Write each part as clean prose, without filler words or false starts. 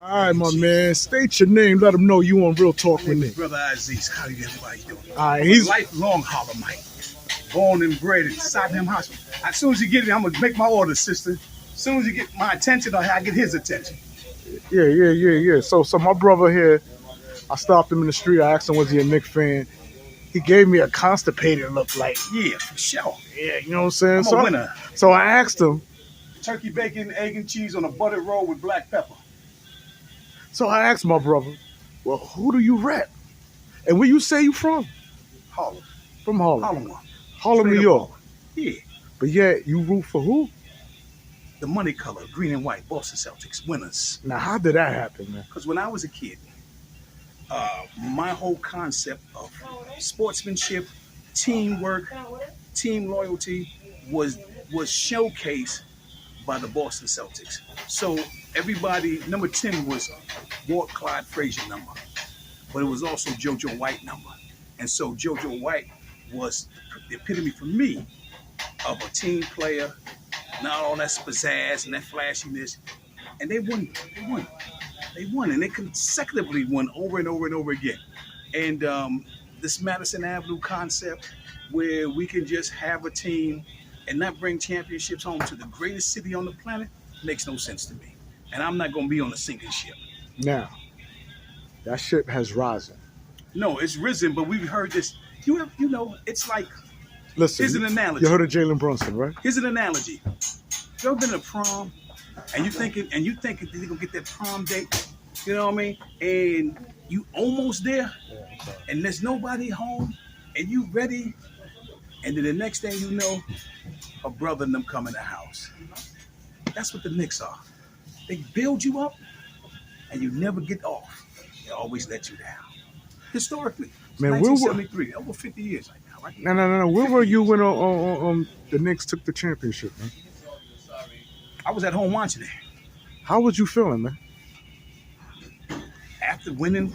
All right, my man. State your name. Let them know you on Real Talk with me. Brother AZIZ, how you doing? All right, he's Lifelong Harlemite, born and bred in Southampton Hospital. As soon as you get me, I'm gonna make my order, sister. As soon as you get my attention, I get his attention. yeah. So my brother here, I stopped him in the street. I asked him, was he a Knicks fan? He gave me a constipated look, like, Yeah, for sure. yeah, you know what I'm saying? I'm a winner. So I asked him. Turkey bacon, egg and cheese on a buttered roll with black pepper. So I asked my brother, well, who do you rep? And where you say you from? Harlem. From Harlem. Harlem, New York. Yeah. But yet you root for who? The money color, green and white, Boston Celtics, winners. Now, how did that happen, man? Because when I was a kid, my whole concept of sportsmanship, teamwork, team loyalty was showcased by the Boston Celtics. So everybody, number 10 was Walt Clyde Frazier number, but it was also JoJo White number. And so JoJo White was the epitome for me of a team player, not all that pizzazz and that flashiness. And they won, and they consecutively won over and over and over again. And this Madison Avenue concept where we can just have a team and not bring championships home to the greatest city on the planet makes no sense to me. And I'm not going to be on a sinking ship. Now, that ship has risen. No, it's risen, but we've heard this. It's like, Listen, here's an analogy. You heard of Jalenbrunson, right? Here's an analogy. You ever been to prom and you thinking that you're going to get that prom date? You know what I mean? And you almost there and there's nobody home and you ready. And then the next thing you know, a brother and them come in the house. That's what the Knicks are. They build you up and you never get off. They always let you down. Historically, Man, 1973, over 50 years right now, right? No. Where were you when the Knicks took the championship, man? I was at home watching it. How was you feeling, man? After winning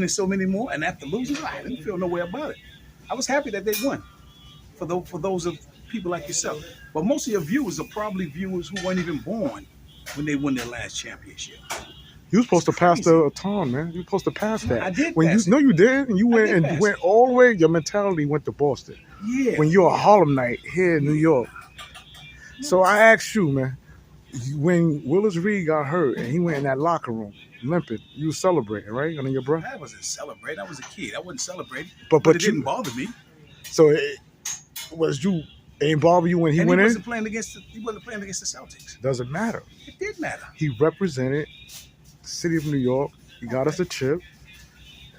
so many more, and after losing, I didn't feel no way about it. I was happy that they won. For those of people like yourself, but most of your viewers are probably viewers who weren't even born when they won their last championship. You were supposed to pass the baton, man. You were supposed to pass that. I did. No, you did. And you went all the way. Your mentality went to Boston. Yeah. When you're a Harlemite here in New York. So I asked you, man, when Willis Reed got hurt and he went in that locker room limping, you were celebrating, right? Under your breath? I wasn't celebrating. I was a kid. I wasn't celebrating. But it didn't bother me. So it ain't bother you when he went in? He wasn't playing against the Celtics. Doesn't matter. It did matter. He represented the city of New York. He got us a chip.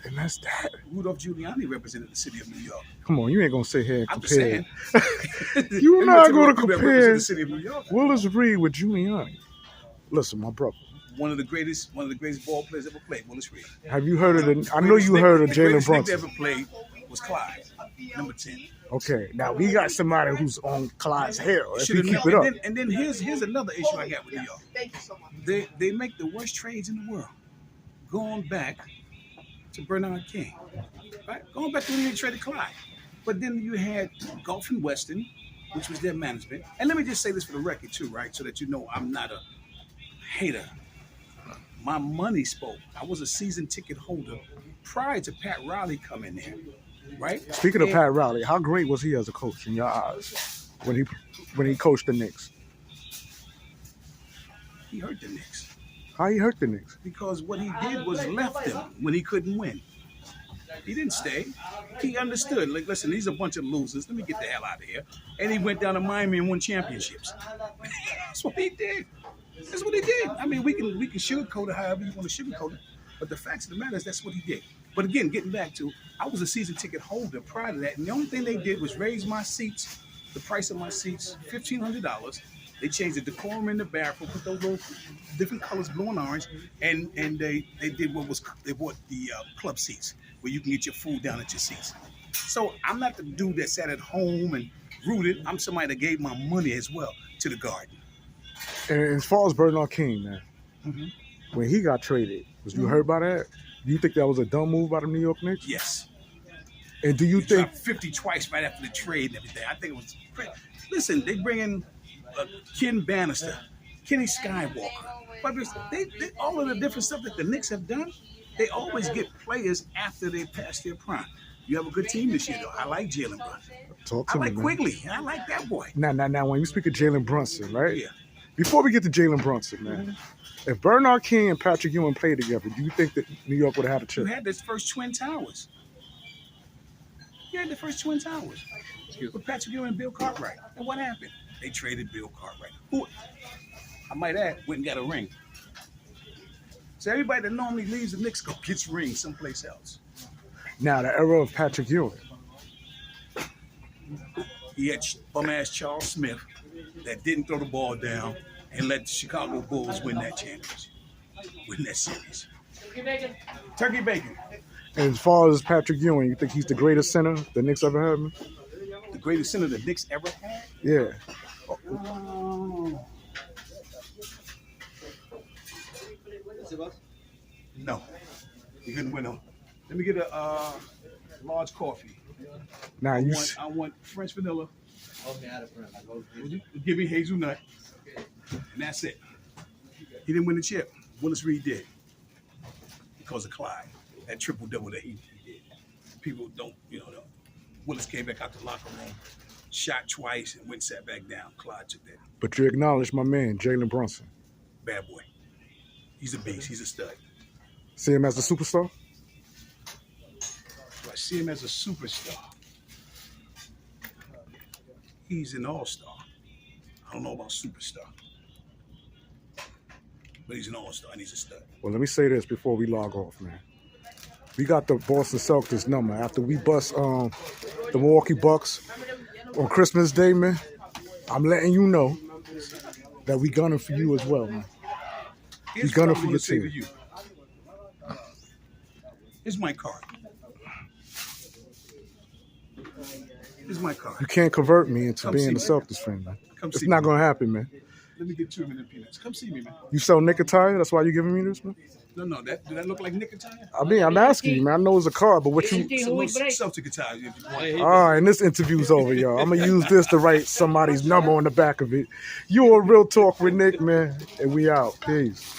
And that's that. Rudolph Giuliani represented the city of New York. Come on, you ain't gonna sit here and compare. I'm just saying. You're not gonna compare the city of New York. Willis Reed with Giuliani. Listen, my brother. One of the greatest ball players ever played, Willis Reed. Have you heard of the? I know you heard of Jalenbrunson. The ever played was Clyde, number 10. Okay, now we got somebody who's on Clyde's hair. If you keep it up. And then here's another issue I got with New York. Thank you so much. They make the worst trades in the world, going back to Bernard King, right? Going back to when they traded Clyde. But then you had Gulf and Weston, which was their management. And let me just say this for the record too, right? So that you know I'm not a hater. My money spoke. I was a season ticket holder prior to Pat Riley coming there, right? Speaking of Pat Riley, how great was he as a coach in your eyes when he coached the Knicks? He hurt the Knicks. How he hurt the Knicks? Because what he did was left them when he couldn't win. He didn't stay. He understood. Like, listen, these are a bunch of losers. Let me get the hell out of here. And he went down to Miami and won championships. That's what he did. That's what he did. I mean, we can sugarcoat it however you want to sugarcoat it, but the facts of the matter is that's what he did. But again, getting back to, I was a season ticket holder prior to that, and the only thing they did was raise my seats, the price of my seats, $1,500. They changed the decorum in the bathroom, put those little different colors, blue and orange, and they bought the club seats where you can get your food down at your seats. So I'm not the dude that sat at home and rooted. I'm somebody that gave my money as well to the Garden. And as far as Bernard King, man, when he got traded, was you hurt by that? Do you think that was a dumb move by the New York Knicks? Yes. And do you think 50 twice right after the trade and everything? I think it was. Listen, they bring in Ken Bannister. Kenny Skywalker. But all of the different stuff that the Knicks have done, they always get players after they pass their prime. You have a good team this year, though. I like Jalenbrunson. Talk I to me, like man. Quigley. I like that boy. Now, when you speak of Jalenbrunson, right? Yeah. Before we get to Jalenbrunson, man, if Bernard King and Patrick Ewing played together, do you think that New York would have had a You chip? had this first Twin Towers. You had the first Twin Towers with Patrick Ewing and Bill Cartwright. And what happened? They traded Bill Cartwright, who, I might add, went and got a ring. So everybody that normally leaves the Knicks gets rings someplace else. Now, the era of Patrick Ewing. He had bum-ass Charles Smith that didn't throw the ball down and let the Chicago Bulls win that championship, win that series. Turkey bacon. And as far as Patrick Ewing, you think he's the greatest center the Knicks ever had, man? The greatest center the Knicks ever had? Yeah. No. He couldn't win them. Let me get a large coffee. Now, I want French vanilla. Give me hazelnut. And that's it. He didn't win the chip. Willis Reed did. Because of Clyde. That triple-double that he did. People don't, Willis came back out the locker room, shot twice, and went sat back down. Clyde took that. But you acknowledge my man, Jalenbrunson. Bad boy. He's a beast. He's a stud. See him as a superstar? Do I see him as a superstar? He's an all-star. I don't know about superstar. But he's an all-star and he's a stud. Well, let me say this before we log off, man. We got the Boston Celtics number. After we bust the Milwaukee Bucks on Christmas Day, man, I'm letting you know that we gunning for you as well, man. Here's gunning what I for wanna your say team. to you. Here's my card. Here's my card. You can't convert me into Come being a see me. Celtics fan, man. Come It's see not me. going to happen, man. Let me get 2 minute peanuts. Come see me, man. You sell Nick attire? That's why you giving me this, man? No, did that look like Nick attire? I mean, I'm asking you, man. I know it's a card, but what you... It's a little Celtic attire if you want. All right, and this interview's over, y'all. I'm going to use this to write somebody's number on the back of it. You on Real Talk with Nick, man, and we out. Peace.